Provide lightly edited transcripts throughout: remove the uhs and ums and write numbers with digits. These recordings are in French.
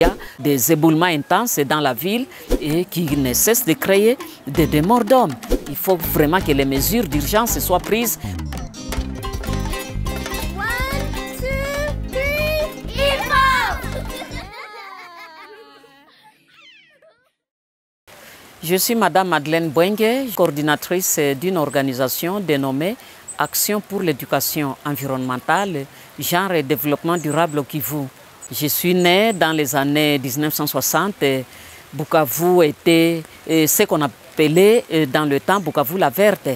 Il y a des éboulements intenses dans la ville et qui ne cessent de créer des morts d'hommes. Il faut vraiment que les mesures d'urgence soient prises. Je suis Madame Madeleine Bouengue, coordinatrice d'une organisation dénommée Action pour l'éducation environnementale, genre et développement durable au Kivu. Je suis née dans les années 1960. Bukavu était ce qu'on appelait dans le temps Bukavu la verte.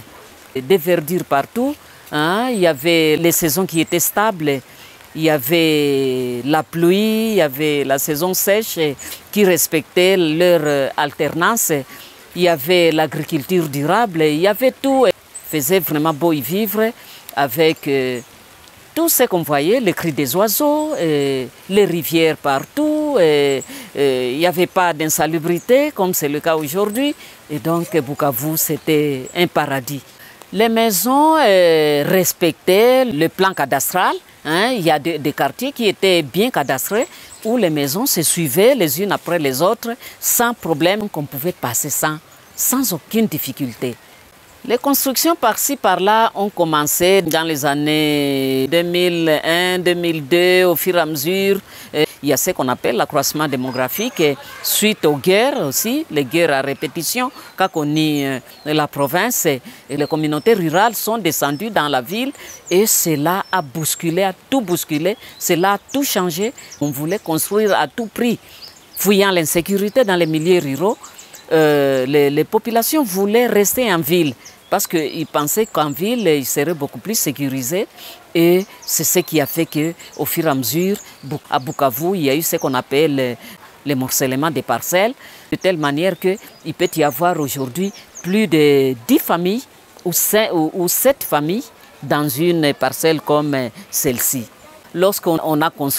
Des verdures partout. Il y avait les saisons qui étaient stables. Il y avait la pluie, il y avait la saison sèche qui respectait leur alternance. Il y avait l'agriculture durable, il y avait tout. Il faisait vraiment beau y vivre avec tout ce qu'on voyait, les cris des oiseaux, les rivières partout. Il n'y avait pas d'insalubrité comme c'est le cas aujourd'hui. Et donc Bukavu, c'était un paradis. Les maisons respectaient le plan cadastral. Il y a des quartiers qui étaient bien cadastrés où les maisons se suivaient les unes après les autres sans problème, qu'on pouvait passer sans aucune difficulté. Les constructions par-ci, par-là ont commencé dans les années 2001, 2002, au fur et à mesure. Il y a ce qu'on appelle l'accroissement démographique suite aux guerres aussi, les guerres à répétition qu'a connu la province. Et les communautés rurales sont descendues dans la ville et cela a bousculé, a tout bousculé, cela a tout changé. On voulait construire à tout prix, fuyant l'insécurité dans les milieux ruraux. Les populations voulaient rester en ville parce qu'ils pensaient qu'en ville, ils seraient beaucoup plus sécurisés. Et c'est ce qui a fait qu'au fur et à mesure, à Bukavu, il y a eu ce qu'on appelle le morcellement des parcelles, de telle manière qu'il peut y avoir aujourd'hui plus de 10 familles ou 7 familles dans une parcelle comme celle-ci. Lorsqu'on a construit